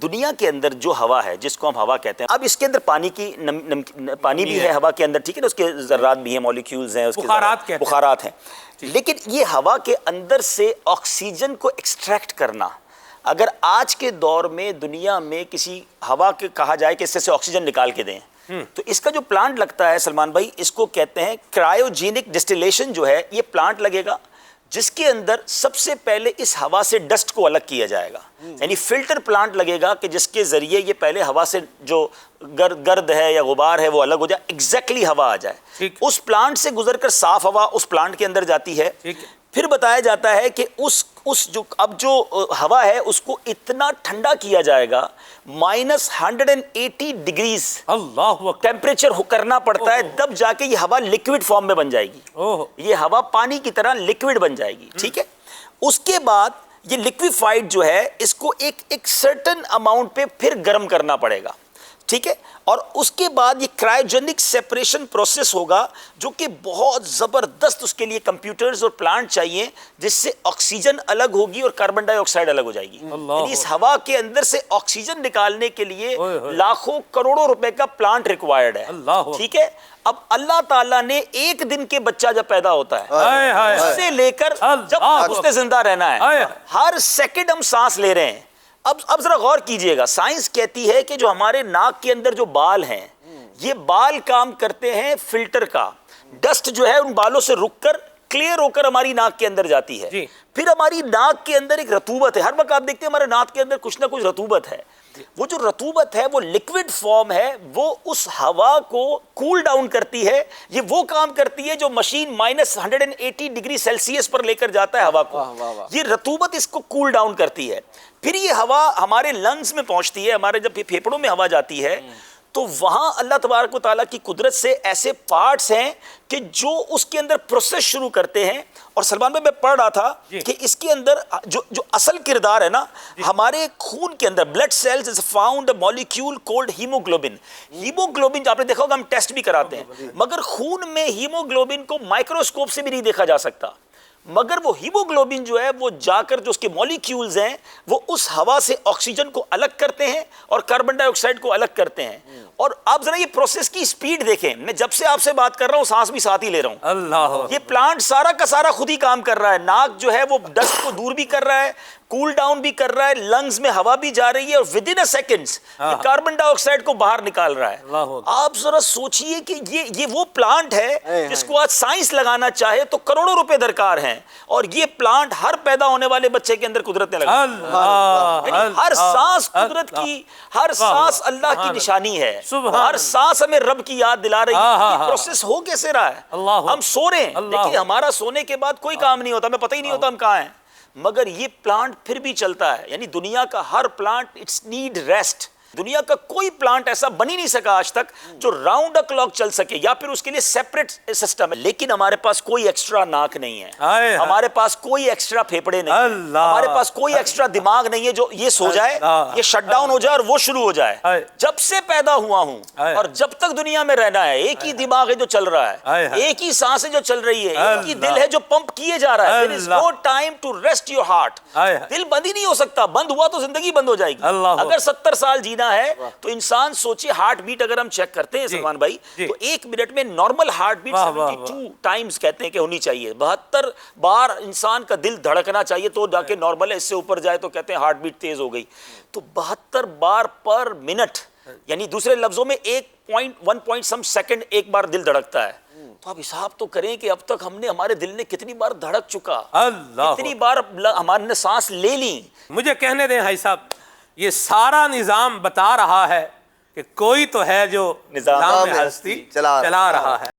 دنیا کے اندر جو ہوا ہے جس کو ہم ہوا کہتے ہیں، اب اس کے اندر پانی کی پانی بھی ہے ہوا کے اندر، ٹھیک ہے نا، اس کے ذرات بھی ہیں، مالیکیولز ہیں، اس کے بخارات ہیں، لیکن یہ ہوا کے اندر سے آکسیجن کو ایکسٹریکٹ کرنا، اگر آج کے دور میں دنیا میں کسی ہوا کے کہا جائے کہ اس سے آکسیجن نکال کے دیں تو اس کا جو پلانٹ لگتا ہے سلمان بھائی، اس کو کہتے ہیں کرائیوجینک ڈسٹیلیشن، جو ہے یہ پلانٹ لگے گا جس کے اندر سب سے پہلے اس ہوا سے ڈسٹ کو الگ کیا جائے گا، یعنی فلٹر پلانٹ لگے گا کہ جس کے ذریعے یہ پہلے ہوا سے جو گرد ہے یا غبار ہے وہ الگ ہو جائے، ایگزیکٹلی ہوا آ جائے، اس پلانٹ سے گزر کر صاف ہوا اس پلانٹ کے اندر جاتی ہے، پھر بتایا جاتا ہے کہ اب جو ہوا ہے اس کو اتنا ٹھنڈا کیا جائے گا -180 ڈگریز ٹیمپریچر کرنا پڑتا ہے، تب جا کے یہ ہوا لکوڈ فارم میں بن جائے گی، یہ ہوا پانی کی طرح لکوڈ بن جائے گی، ٹھیک ہے۔ اس کے بعد یہ لکویفائڈ جو ہے اس کو ایک سرٹن اماؤنٹ پہ پھر گرم کرنا پڑے گا، ٹھیک ہے، اور اس کے بعد یہ کرائیوجینک سیپریشن پروسیس ہوگا جو کہ بہت زبردست، اس کے لیے کمپیوٹرز اور پلانٹ چاہیے جس سے آکسیجن الگ ہوگی اور کاربن ڈائی آکسائڈ الگ ہو جائے گی، یعنی اس ہوا کے اندر سے آکسیجن نکالنے کے لیے لاکھوں کروڑوں روپے کا پلانٹ ریکوائرڈ ہے، ٹھیک ہے۔ اب اللہ تعالیٰ نے ایک دن کے بچہ جب پیدا ہوتا ہے اس سے لے کر جب اس نے زندہ رہنا ہے، ہر سیکنڈ ہم سانس لے رہے ہیں۔ اب ذرا غور کیجئے گا، سائنس کہتی ہے کہ جو ہمارے ناک کے اندر جو بال ہیں یہ بال کام کرتے ہیں فلٹر کا، ڈسٹ جو ہے ان بالوں سے رک کر کلیئر ہو کر ہماری ناک کے اندر جاتی ہے، پھر ہماری ناک کے اندر ایک رطوبت ہے، ہر وقت آپ دیکھتے ہیں ہمارے ناک کے اندر کچھ نہ کچھ رطوبت ہے، وہ جو رطوبت ہے وہ لکوڈ فارم ہے، وہ اس ہوا کو کول ڈاؤن کرتی ہے، یہ وہ کام کرتی ہے جو مشین -180 ڈگری سیلسیس پر لے کر جاتا ہے ہوا کو، یہ رطوبت اس کو کول ڈاؤن کرتی ہے، پھر یہ ہوا ہمارے لنگز میں پہنچتی ہے، ہمارے جب پھیپھڑوں میں ہوا جاتی ہے تو وہاں اللہ تبارک و تعالیٰ کی قدرت سے ایسے پارٹس ہیں کہ جو اس کے اندر پروسیس شروع کرتے ہیں، اور سلمان بھائی میں پڑھ رہا تھا کہ اس کے اندر جو اصل کردار ہے نا، ہمارے خون کے اندر blood cells is found a molecule called haemoglobin, haemoglobin آپ نے دیکھا ہوگا ہم ٹیسٹ بھی کراتے ہیں، مگر خون میں ہیموگلوبن کو مائکروسکوپ سے بھی نہیں دیکھا جا سکتا، مگر وہ ہیموگلوبن جو ہے وہ جا کر جو اس کے مالیکیولز ہیں وہ اس ہوا سے آکسیجن کو الگ کرتے ہیں اور کاربن ڈائی آکسائڈ کو الگ کرتے ہیں، اور آپ ذرا یہ پروسیس کی سپیڈ دیکھیں، میں جب سے آپ سے بات کر رہا ہوں سانس بھی ساتھ ہی لے رہا ہوں، یہ پلانٹ سارا کا سارا خود ہی کام کر رہا ہے، ناک جو ہے وہ ڈسٹ کو دور بھی کر رہا ہے، کول ڈاؤن بھی کر رہا ہے، لنگز میں ہوا بھی جا رہی ہے، اور ودن اے سیکنڈز کاربن ڈائی آکسائڈ کو باہر نکال رہا ہے۔ آپ ذرا سوچئے کہ یہ وہ پلانٹ ہے جس کو آج سائنس لگانا چاہے تو کروڑوں روپے درکار ہیں، اور یہ پلانٹ ہر پیدا ہونے والے بچے کے اندر قدرت نے لگا، ہر سانس قدرت کی، ہر سانس اللہ کی نشانی ہے، ہر سانس ہمیں رب کی یاد دلا رہی ہے، یہ پروسیس ہو کیسے رہا ہے؟ ہم سو رہے ہیں، دیکھیں ہمارا سونے کے بعد کوئی کام نہیں ہوتا، ہمیں پتہ ہی نہیں ہوتا ہم کہاں ہیں، مگر یہ پلانٹ پھر بھی چلتا ہے، یعنی دنیا کا ہر پلانٹ اٹس نیڈ ریسٹ، دنیا کا کوئی پلانٹ ایسا بن ہی نہیں سکا آج تک جو راؤنڈ اے کلاک چل سکے، یا پھر اس کے لیے سیپریٹ سسٹم ہے، لیکن ہمارے پاس کوئی ایکسٹرا ناک نہیں ہے، ہمارے پاس کوئی ایکسٹرا پھیپڑے نہیں ہیں، ہمارے پاس کوئی ایکسٹرا دماغ نہیں ہے جو یہ سو جائے، یہ شٹ ڈاؤن ہو جائے اور وہ شروع ہو جائے۔ جب سے پیدا ہوا ہوں اور جب تک دنیا میں رہنا ہے ایک ہی دماغ ہے جو چل رہا ہے، ایک ہی سانس ہے جو چل رہی ہے، ایک ہی دل ہے جو پمپ کیے جا رہا ہے، there is no time to rest your heart، دل بند ہی نہیں ہو سکتا، بند ہوا تو زندگی بند ہو جائے گی۔ اگر 70 سال جینا ہے تو انسان سوچے، ہارٹ بیٹ اگر ہم چیک کرتے ہیں سلمان بھائی تو ایک منٹ میں نارمل ہارٹ بیٹ 72 ٹائمز کہتے ہیں کہ ہونی چاہیے، 72 بار انسان کا دل دھڑکنا چاہیے تو جا کے نارمل ہے، اس سے اوپر جائے تو کہتے ہیں ہارٹ بیٹ تیز ہو گئی، تو 72 بار پر منٹ، یعنی دوسرے لفظوں میں 1 سم سیکنڈ ایک بار دل دھڑکتا ہے، تو آپ حساب تو کریں کہ اب تک ہمارے دل نے کتنی بار دھڑک چکا، کتنی بار ہمارے نے سانس لے لی۔ مجھے کہنے دیں بھائی صاحب، یہ سارا نظام بتا رہا ہے کہ کوئی تو ہے جو نظام ہستی چلا رہا ہے۔